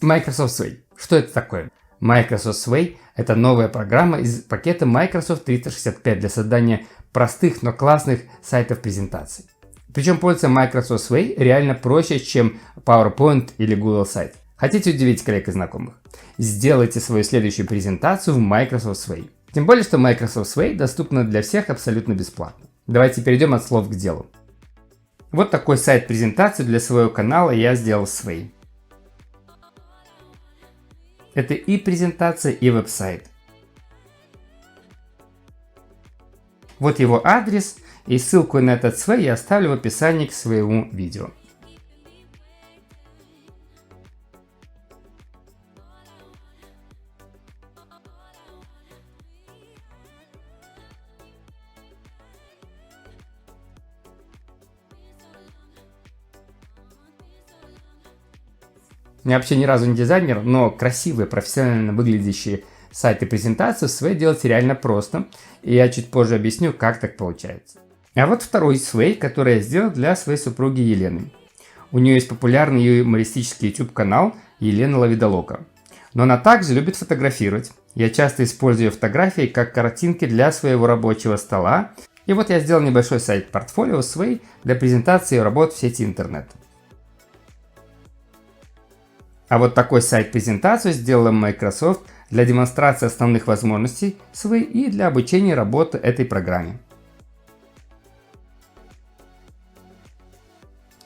Microsoft Sway. Что это такое? Microsoft Sway – это новая программа из пакета Microsoft 365 для создания простых, но классных сайтов презентаций. Причем пользоваться Microsoft Sway реально проще, чем PowerPoint или Google сайт. Хотите удивить коллег и знакомых? Сделайте свою следующую презентацию в Microsoft Sway. Тем более, что Microsoft Sway доступна для всех абсолютно бесплатно. Давайте перейдем от слов к делу. Вот такой сайт презентации для своего канала я сделал в Sway. Это и презентация, и веб-сайт. Вот его адрес, и ссылку на этот Sway я оставлю в описании к своему видео. Я вообще ни разу не дизайнер, но красивые, профессионально выглядящие сайты презентации Sway делать реально просто. И я чуть позже объясню, как так получается. А вот второй Sway, который я сделал для своей супруги Елены. У нее есть популярный юмористический YouTube канал Елена Лавидолока. Но она также любит фотографировать. Я часто использую ее фотографии как картинки для своего рабочего стола. И вот я сделал небольшой сайт-портфолио Sway для презентации ее работ в сети интернет. А вот такой сайт-презентацию сделала Microsoft для демонстрации основных возможностей Sway и для обучения работы этой программе.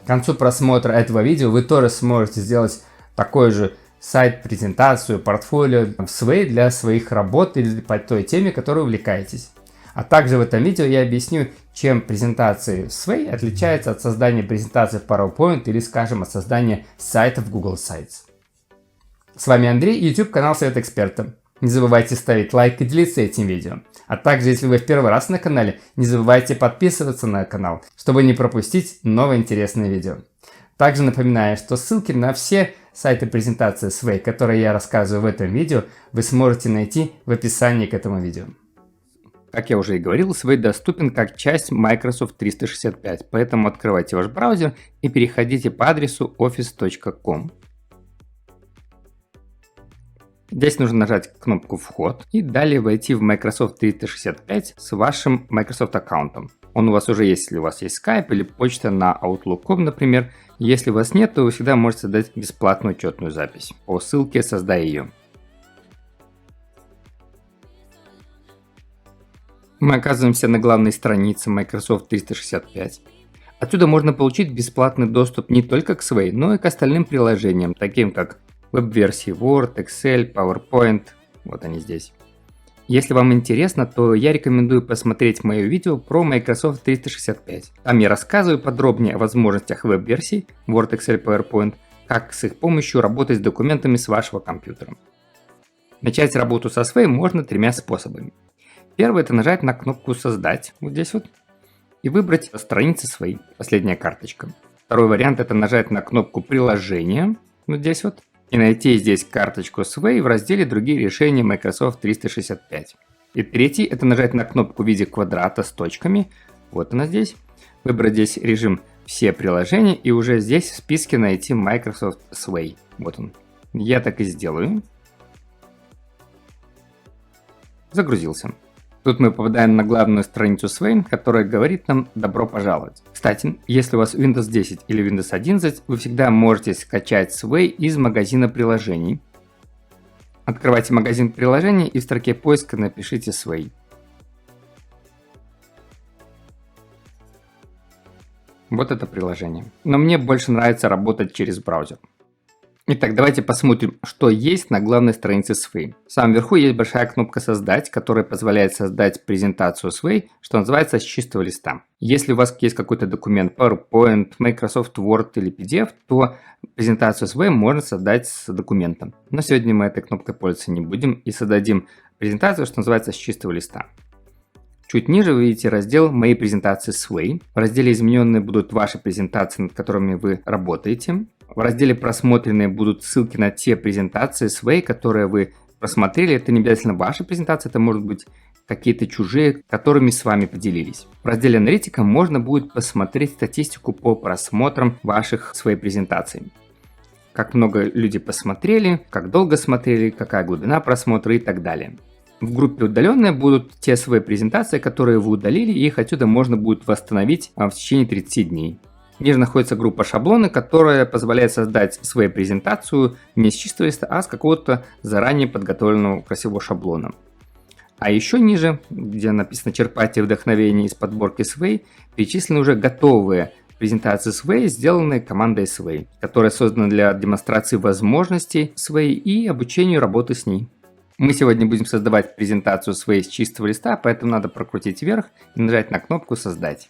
К концу просмотра этого видео вы тоже сможете сделать такой же сайт-презентацию, портфолио в Sway для своих работ или по той теме, которой увлекаетесь. А также в этом видео я объясню, чем презентации в Sway отличаются от создания презентации в PowerPoint или, скажем, от создания сайта в Google Sites. С вами Андрей и YouTube канал Совет Эксперта. Не забывайте ставить лайк и делиться этим видео. А также, если вы в первый раз на канале, не забывайте подписываться на канал, чтобы не пропустить новые интересные видео. Также напоминаю, что ссылки на все сайты презентации Sway, которые я рассказываю в этом видео, вы сможете найти в описании к этому видео. Как я уже и говорил, Sway доступен как часть Microsoft 365, поэтому открывайте ваш браузер и переходите по адресу office.com. Здесь нужно нажать кнопку «Вход» и далее войти в Microsoft 365 с вашим Microsoft аккаунтом. Он у вас уже есть, если у вас есть Skype или почта на Outlook.com, например. Если у вас нет, то вы всегда можете создать бесплатную учетную запись. По ссылке «Создай ее». Мы оказываемся на главной странице Microsoft 365. Отсюда можно получить бесплатный доступ не только к Sway, но и к остальным приложениям, таким как веб-версии Word, Excel, PowerPoint. Вот они здесь. Если вам интересно, то я рекомендую посмотреть мое видео про Microsoft 365. Там я рассказываю подробнее о возможностях веб-версий Word, Excel, PowerPoint, как с их помощью работать с документами с вашего компьютера. Начать работу со Sway можно тремя способами. Первый – это нажать на кнопку «Создать» вот здесь вот и выбрать страницы Sway, последняя карточка. Второй вариант – это нажать на кнопку «Приложение» вот здесь вот и найти здесь карточку Sway в разделе «Другие решения Microsoft 365». И третий – это нажать на кнопку в виде квадрата с точками, вот она здесь, выбрать здесь режим «Все приложения» и уже здесь в списке найти Microsoft Sway. Вот он. Я так и сделаю. Загрузился. Тут мы попадаем на главную страницу Sway, которая говорит нам «Добро пожаловать». Кстати, если у вас Windows 10 или Windows 11, вы всегда можете скачать Sway из магазина приложений. Открывайте магазин приложений и в строке поиска напишите Sway. Вот это приложение. Но мне больше нравится работать через браузер. Итак, давайте посмотрим, что есть на главной странице Sway. В самом верху есть большая кнопка «Создать», которая позволяет создать презентацию Sway, что называется, с чистого листа. Если у вас есть какой-то документ PowerPoint, Microsoft Word или PDF, то презентацию Sway можно создать с документом. Но сегодня мы этой кнопкой пользоваться не будем и создадим презентацию, что называется, с чистого листа. Чуть ниже вы видите раздел «Мои презентации Sway». В разделе «Измененные» будут ваши презентации, над которыми вы работаете. В разделе «Просмотренные» будут ссылки на те презентации Sway, которые вы просмотрели. Это не обязательно ваша презентация, это может быть какие-то чужие, которыми с вами поделились. В разделе «Аналитика» можно будет посмотреть статистику по просмотрам ваших Sway презентаций. как много люди посмотрели, как долго смотрели, какая глубина просмотра и так далее. В группе удаленные будут те свои презентации, которые вы удалили, и их отсюда можно будет восстановить в течение 30 дней. Ниже находится группа шаблоны, которая позволяет создать свою презентацию не с чистого листа, а с какого-то заранее подготовленного красивого шаблона. А еще ниже, где написано «Черпайте вдохновение из подборки Sway», перечислены уже готовые презентации Sway, сделанные командой Sway, которая создана для демонстрации возможностей Sway и обучению работы с ней. Мы сегодня будем создавать презентацию Sway с чистого листа, поэтому надо прокрутить вверх и нажать на кнопку «Создать».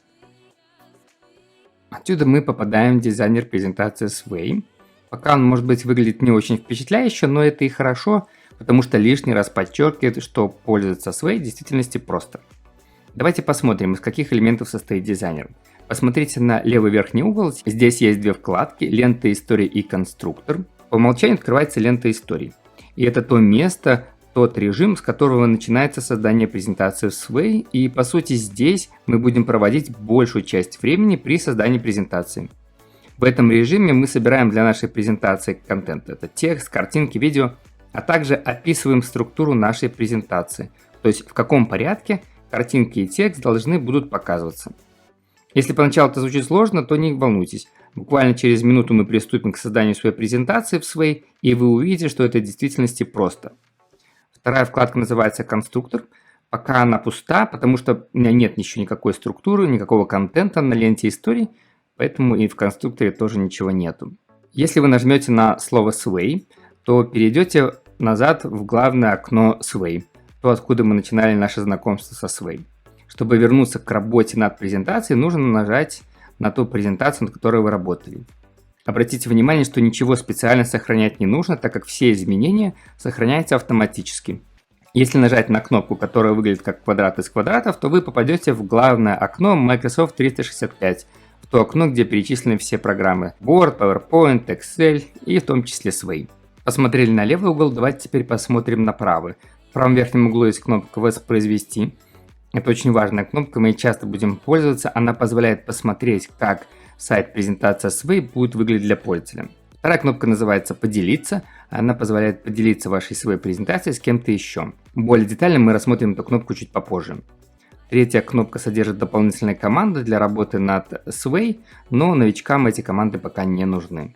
Отсюда мы попадаем в дизайнер презентации Sway. Пока он, может быть, выглядит не очень впечатляюще, но это и хорошо, потому что лишний раз подчеркивает, что пользоваться Sway в действительности просто. Давайте посмотрим, из каких элементов состоит дизайнер. Посмотрите на левый верхний угол, здесь есть две вкладки: лента истории и конструктор. По умолчанию открывается лента истории. И это то место, тот режим, с которого начинается создание презентации в Sway, и по сути здесь мы будем проводить большую часть времени при создании презентации. В этом режиме мы собираем для нашей презентации контент, это текст, картинки, видео, а также описываем структуру нашей презентации, то есть в каком порядке картинки и текст должны будут показываться. Если поначалу это звучит сложно, то не волнуйтесь. Буквально через минуту мы приступим к созданию своей презентации в Sway, и вы увидите, что это в действительности просто. Вторая вкладка называется «Конструктор». Пока она пуста, потому что у меня нет еще никакой структуры, никакого контента на ленте истории, поэтому и в конструкторе тоже ничего нету. Если вы нажмете на слово Sway, то перейдете назад в главное окно Sway, то откуда мы начинали наше знакомство со Sway. Чтобы вернуться к работе над презентацией, нужно нажать на ту презентацию, над которой вы работали. Обратите внимание, что ничего специально сохранять не нужно, так как все изменения сохраняются автоматически. Если нажать на кнопку, которая выглядит как квадрат из квадратов, то вы попадете в главное окно Microsoft 365, в то окно, где перечислены все программы Word, PowerPoint, Excel и в том числе Sway. Посмотрели на левый угол, давайте теперь посмотрим на правый. В правом верхнем углу есть кнопка «Воспроизвести». Это очень важная кнопка, мы ей часто будем пользоваться. Она позволяет посмотреть, как сайт презентация Sway будет выглядеть для пользователя. Вторая кнопка называется «Поделиться». Она позволяет поделиться вашей своей презентацией с кем-то еще. Более детально мы рассмотрим эту кнопку чуть попозже. Третья кнопка содержит дополнительные команды для работы над Sway, но новичкам эти команды пока не нужны.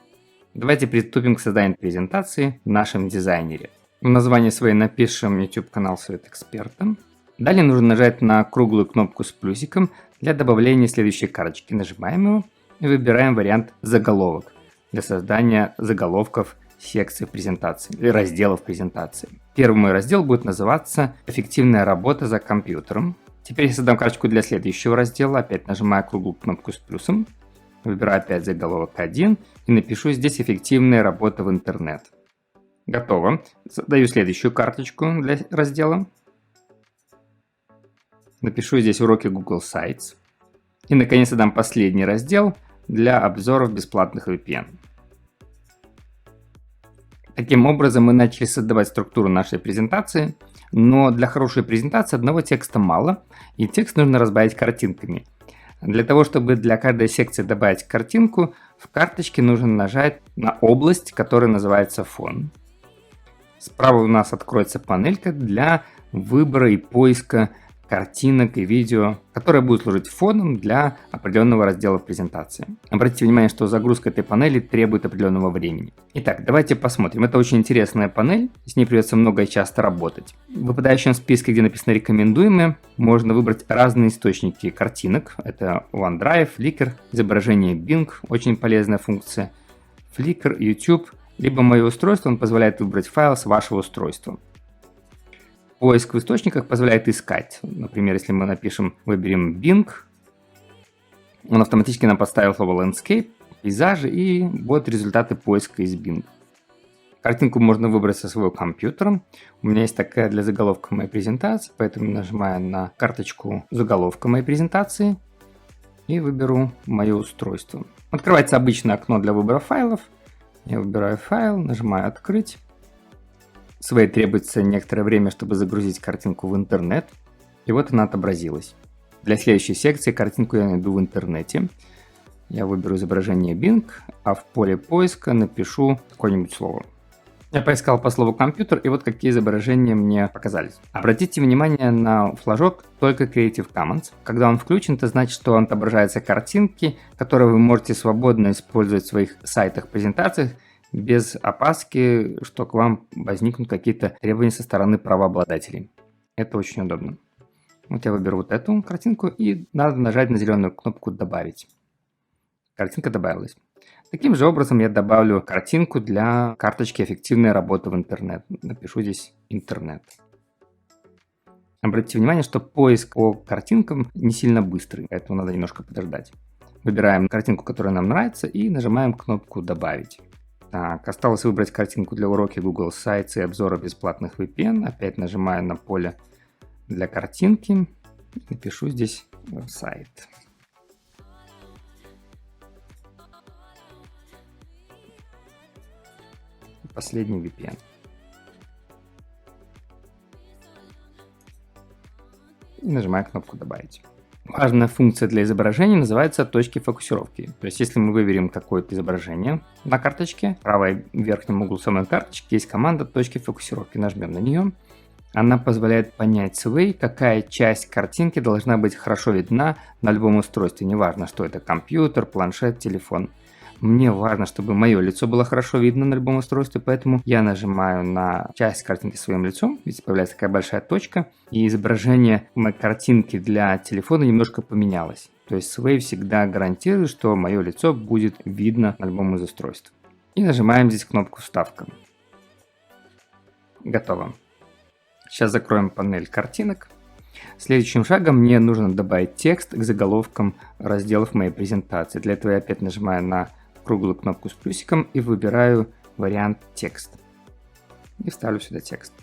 Давайте приступим к созданию презентации в нашем дизайнере. В названии Sway напишем YouTube канал Совет Эксперта. Далее нужно нажать на круглую кнопку с плюсиком для добавления следующей карточки. Нажимаем его и выбираем вариант «Заголовок» для создания заголовков секций презентации или разделов презентации. Первый мой раздел будет называться «Эффективная работа за компьютером». Теперь я создам карточку для следующего раздела. Опять нажимаю круглую кнопку с плюсом, выбираю опять заголовок 1 и напишу здесь «Эффективная работа в интернет». Готово. Задаю следующую карточку для раздела. Напишу здесь уроки Google Sites. И наконец дам последний раздел для обзоров бесплатных VPN. Таким образом мы начали создавать структуру нашей презентации, но для хорошей презентации одного текста мало, и текст нужно разбавить картинками. Для того, чтобы для каждой секции добавить картинку, в карточке нужно нажать на область, которая называется «Фон». Справа у нас откроется панелька для выбора и поиска картинок и видео, которые будут служить фоном для определенного раздела в презентации. Обратите внимание, что загрузка этой панели требует определенного времени. Итак, давайте посмотрим. Это очень интересная панель, с ней придется много и часто работать. В выпадающем списке, где написано «Рекомендуемые», можно выбрать разные источники картинок. Это OneDrive, Flickr, изображение Bing, очень полезная функция, Flickr, YouTube, либо мое устройство, он позволяет выбрать файл с вашего устройства. Поиск в источниках позволяет искать. Например, если мы выберем Bing, он автоматически нам подставил слово landscape, пейзажи и вот результаты поиска из Bing. Картинку можно выбрать со своего компьютера. У меня есть такая для заголовка моей презентации, поэтому нажимаю на карточку заголовка моей презентации и выберу мое устройство. Открывается обычное окно для выбора файлов. Я выбираю файл, нажимаю «Открыть». Sway требуется некоторое время, чтобы загрузить картинку в интернет. И вот она отобразилась. Для следующей секции картинку я найду в интернете. Я выберу изображение Bing, а в поле поиска напишу какое-нибудь слово. Я поискал по слову компьютер, и вот какие изображения мне показались. Обратите внимание на флажок только Creative Commons. Когда он включен, это значит, что он отображается картинки, которые вы можете свободно использовать в своих сайтах, презентациях, без опаски, что к вам возникнут какие-то требования со стороны правообладателей. Это очень удобно. Вот я выберу вот эту картинку, и надо нажать на зеленую кнопку «Добавить». Картинка добавилась. Таким же образом я добавлю картинку для карточки эффективной работы в интернет. Напишу здесь «Интернет». Обратите внимание, что поиск по картинкам не сильно быстрый, поэтому надо немножко подождать. Выбираем картинку, которая нам нравится, и нажимаем кнопку «Добавить». Так, осталось выбрать картинку для уроки Google Sites и обзора бесплатных VPN. Опять нажимаю на поле для картинки. Напишу здесь сайт. Последний VPN. И нажимаю кнопку «Добавить». Важная функция для изображения называется точки фокусировки. То есть, если мы выберем какое-то изображение на карточке, в правом верхнем углу самой карточки есть команда точки фокусировки. Нажмем на нее. Она позволяет понять Sway, какая часть картинки должна быть хорошо видна на любом устройстве. Неважно, что это компьютер, планшет, телефон. Мне важно, чтобы мое лицо было хорошо видно на любом устройстве, поэтому я нажимаю на часть картинки своим лицом, здесь появляется такая большая точка, и изображение моей картинки для телефона немножко поменялось. То есть Sway всегда гарантирует, что мое лицо будет видно на любом из устройств. И нажимаем здесь кнопку «Вставка». Готово. Сейчас закроем панель картинок. Следующим шагом мне нужно добавить текст к заголовкам разделов моей презентации. Для этого я опять нажимаю на круглую кнопку с плюсиком и выбираю вариант «Текст». И вставлю сюда текст.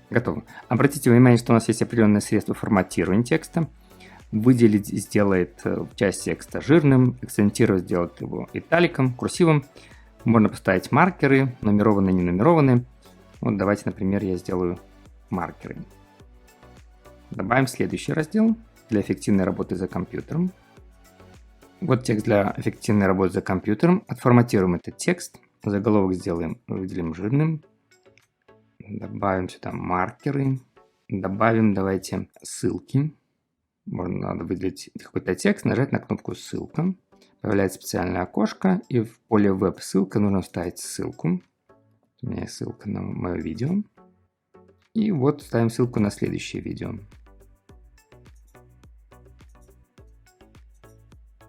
Готово. Обратите внимание, что у нас есть определенные средства форматирования текста. Выделить сделает часть текста жирным, акцентировать сделает его италиком, курсивом. Можно поставить маркеры, нумерованные, не нумерованные. Вот давайте, например, я сделаю маркеры. Добавим следующий раздел для эффективной работы за компьютером. Вот текст для эффективной работы за компьютером. Отформатируем этот текст. Заголовок выделим жирным. Добавим сюда маркеры. Добавим, давайте, ссылки. Надо выделить какой-то текст, нажать на кнопку «Ссылка». Появляется специальное окошко, и в поле «Веб-ссылка» нужно вставить ссылку. У меня есть ссылка на мое видео. И вот ставим ссылку на следующее видео.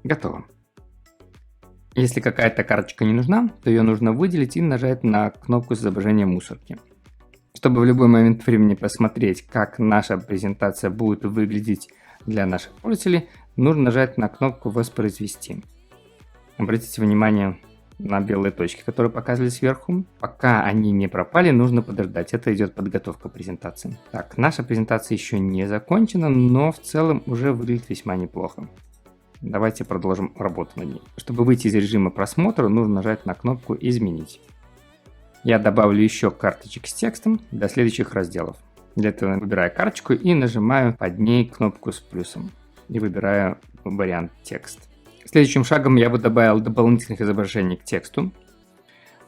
Готово. Если какая-то карточка не нужна, то ее нужно выделить и нажать на кнопку с изображением мусорки. Чтобы в любой момент времени посмотреть, как наша презентация будет выглядеть для наших пользователей, нужно нажать на кнопку «Воспроизвести». Обратите внимание на белые точки, которые показывали сверху. Пока они не пропали, нужно подождать. Это идет подготовка презентации. Так, наша презентация еще не закончена, но в целом уже выглядит весьма неплохо. Давайте продолжим работу над ней. Чтобы выйти из режима просмотра, нужно нажать на кнопку «Изменить». Я добавлю еще карточек с текстом для следующих разделов. Для этого выбираю карточку и нажимаю под ней кнопку с плюсом. И выбираю вариант «Текст». Следующим шагом я бы добавил дополнительных изображений к тексту.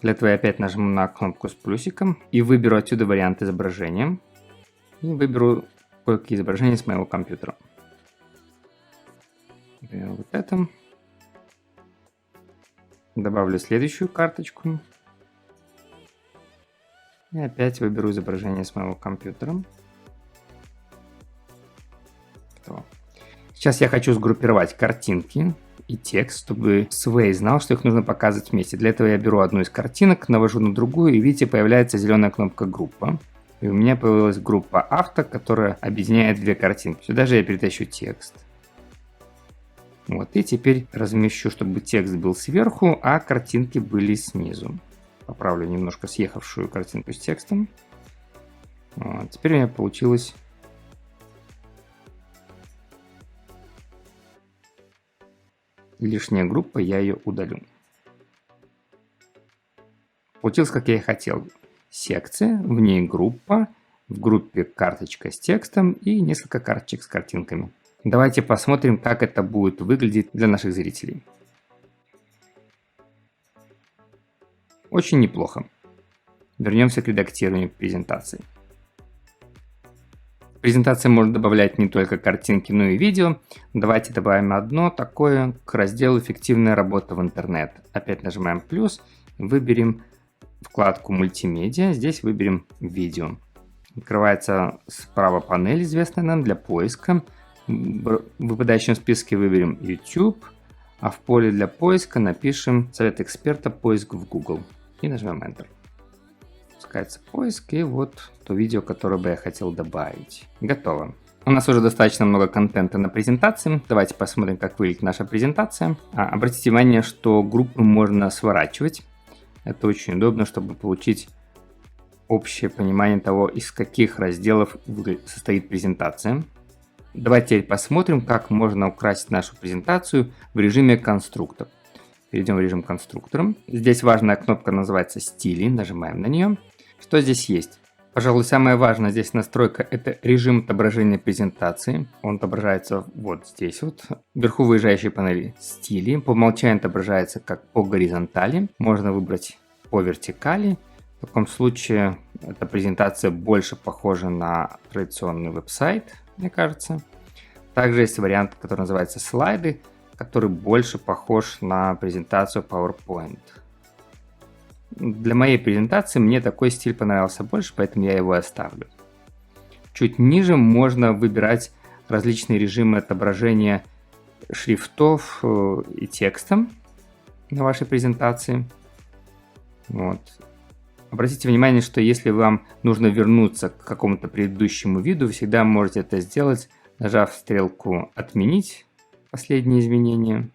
Для этого я опять нажму на кнопку с плюсиком и выберу отсюда вариант изображения. И выберу кое-какие изображения с моего компьютера. Например, вот это. Добавлю следующую карточку. И опять выберу изображение с моего компьютера. Готово. Сейчас я хочу сгруппировать картинки и текст, чтобы Sway знал, что их нужно показывать вместе. Для этого я беру одну из картинок, навожу на другую, и видите, появляется зеленая кнопка «Группа». И у меня появилась группа «Авто», которая объединяет две картинки. Сюда же я перетащу текст. Вот, и теперь размещу, чтобы текст был сверху, а картинки были снизу. Поправлю немножко съехавшую картинку с текстом. Вот, теперь у меня получилось лишняя группа, я ее удалю. Получилось, как я и хотел. Секция, в ней группа, в группе карточка с текстом и несколько карточек с картинками. Давайте посмотрим, как это будет выглядеть для наших зрителей. Очень неплохо. Вернемся к редактированию презентации. В презентации можно добавлять не только картинки, но и видео. Давайте добавим одно такое к разделу «Эффективная работа в интернет». Опять нажимаем плюс, выберем вкладку «Мультимедиа», здесь выберем «Видео». Открывается справа панель, известная нам для поиска. В выпадающем списке выберем YouTube, а в поле для поиска напишем «Совет эксперта. Поиск в Google» и нажмем Enter. Запускается поиск, и вот то видео, которое бы я хотел добавить. Готово. У нас уже достаточно много контента на презентации. Давайте посмотрим, как выглядит наша презентация. Обратите внимание, что группы можно сворачивать. Это очень удобно, чтобы получить общее понимание того, из каких разделов состоит презентация. Давайте теперь посмотрим, как можно украсить нашу презентацию в режиме конструктор. Перейдем в режим конструктора. Здесь важная кнопка называется «Стили». Нажимаем на нее. Что здесь есть? Пожалуй, самое важное здесь настройка – это режим отображения презентации. Он отображается вот здесь вот. Вверху выезжающей панели «Стили». По умолчанию отображается как по горизонтали. Можно выбрать по вертикали. В таком случае эта презентация больше похожа на традиционный веб-сайт, мне кажется. Также есть вариант, который называется «Слайды», который больше похож на презентацию PowerPoint. Для моей презентации мне такой стиль понравился больше, поэтому я его оставлю. Чуть ниже можно выбирать различные режимы отображения шрифтов и текста на вашей презентации. Вот. Обратите внимание, что если вам нужно вернуться к какому-то предыдущему виду, вы всегда можете это сделать, нажав стрелку «Отменить последние изменения».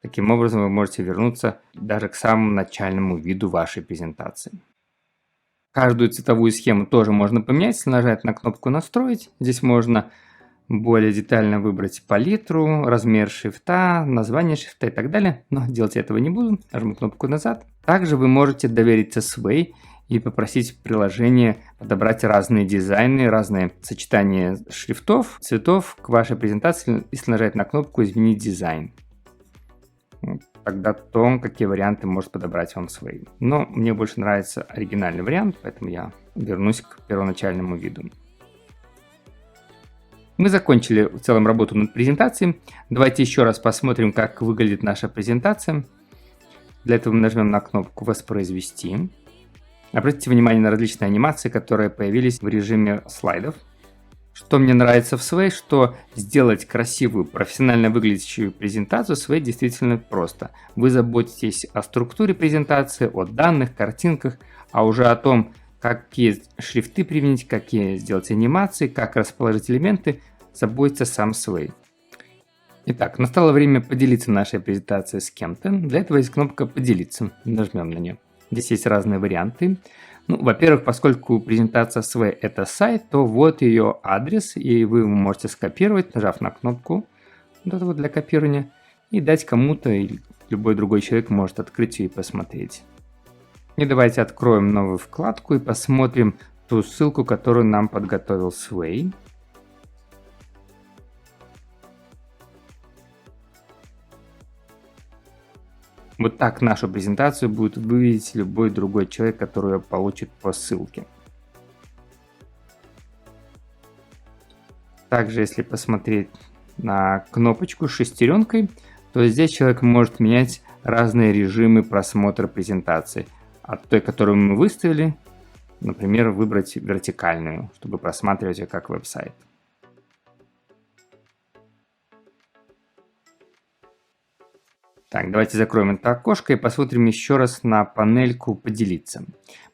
Таким образом, вы можете вернуться даже к самому начальному виду вашей презентации. Каждую цветовую схему тоже можно поменять, если нажать на кнопку «Настроить». Здесь можно более детально выбрать палитру, размер шрифта, название шрифта и так далее. Но делать я этого не буду. Нажму кнопку «Назад». Также вы можете довериться Sway и попросить приложение подобрать разные дизайны, разные сочетания шрифтов, цветов к вашей презентации, если нажать на кнопку «Изменить дизайн». Тогда то, какие варианты может подобрать вам Sway. Но мне больше нравится оригинальный вариант, поэтому я вернусь к первоначальному виду. Мы закончили в целом работу над презентацией. Давайте еще раз посмотрим, как выглядит наша презентация. Для этого мы нажмем на кнопку «Воспроизвести». Обратите внимание на различные анимации, которые появились в режиме слайдов. Что мне нравится в Sway, что сделать красивую, профессионально выглядящую презентацию Sway действительно просто. Вы заботитесь о структуре презентации, о данных, картинках, а уже о том, какие шрифты применить, какие сделать анимации, как расположить элементы, заботится сам Sway. Итак, настало время поделиться нашей презентацией с кем-то. Для этого есть кнопка «Поделиться». Нажмем на нее. Здесь есть разные варианты. Во-первых, поскольку презентация Sway – это сайт, то вот ее адрес, и вы можете скопировать, нажав на кнопку вот эту вот для копирования, и дать кому-то, или любой другой человек может открыть ее и посмотреть. И давайте откроем новую вкладку и посмотрим ту ссылку, которую нам подготовил Sway. Вот так нашу презентацию будет выглядеть любой другой человек, который ее получит по ссылке. Также, если посмотреть на кнопочку с шестеренкой, то здесь человек может менять разные режимы просмотра презентации. От той, которую мы выставили, например, выбрать вертикальную, чтобы просматривать ее как веб-сайт. Так, давайте закроем это окошко и посмотрим еще раз на панельку «Поделиться».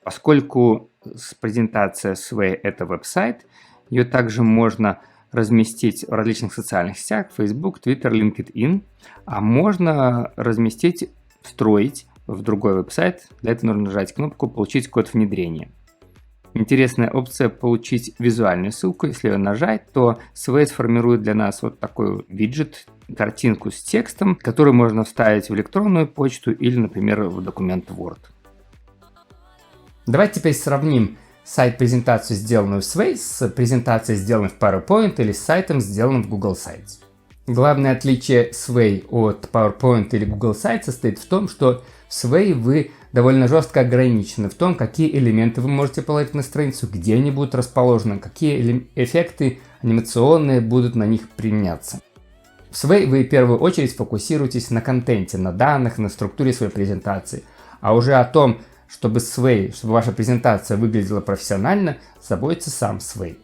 Поскольку презентация Sway – это веб-сайт, ее также можно разместить в различных социальных сетях – Facebook, Twitter, LinkedIn, а можно разместить, встроить в другой веб-сайт. Для этого нужно нажать кнопку «Получить код внедрения». Интересная опция «Получить визуальную ссылку». Если ее нажать, то Sway сформирует для нас вот такой виджет, картинку с текстом, которую можно вставить в электронную почту или, например, в документ Word. Давайте теперь сравним сайт-презентацию, сделанную в Sway, с презентацией, сделанной в PowerPoint или с сайтом, сделанным в Google Sites. Главное отличие Sway от PowerPoint или Google Sites состоит в том, что в Sway вы довольно жестко ограничены в том, какие элементы вы можете положить на страницу, где они будут расположены, какие эффекты анимационные будут на них применяться. В Sway вы в первую очередь фокусируетесь на контенте, на данных, на структуре своей презентации, а уже о том, чтобы ваша презентация выглядела профессионально, заботится сам Sway.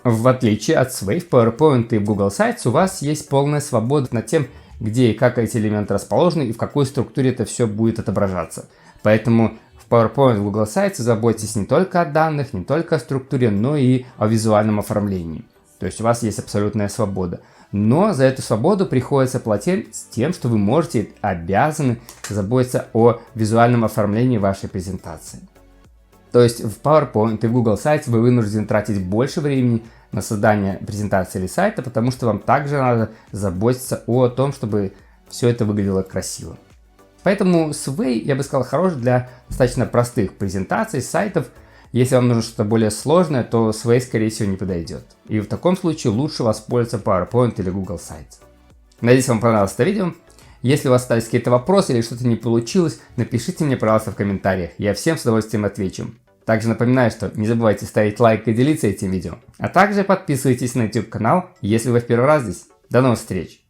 В отличие от Sway, в PowerPoint и в Google Sites у вас есть полная свобода над тем, где и как эти элементы расположены и в какой структуре это все будет отображаться. Поэтому в PowerPoint и Google Sites заботитесь не только о данных, не только о структуре, но и о визуальном оформлении. То есть у вас есть абсолютная свобода. Но за эту свободу приходится платить с тем, что вы обязаны заботиться о визуальном оформлении вашей презентации. То есть в PowerPoint и в Google Sites вы вынуждены тратить больше времени на создание презентации или сайта, потому что вам также надо заботиться о том, чтобы все это выглядело красиво. Поэтому Sway, я бы сказал, хорош для достаточно простых презентаций, сайтов. Если вам нужно что-то более сложное, то Sway, скорее всего, не подойдет. И в таком случае лучше воспользоваться PowerPoint или Google Sites. Надеюсь, вам понравилось это видео. Если у вас остались какие-то вопросы или что-то не получилось, напишите мне, пожалуйста, в комментариях. Я всем с удовольствием отвечу. Также напоминаю, что не забывайте ставить лайк и делиться этим видео. А также подписывайтесь на YouTube канал, если вы в первый раз здесь. До новых встреч!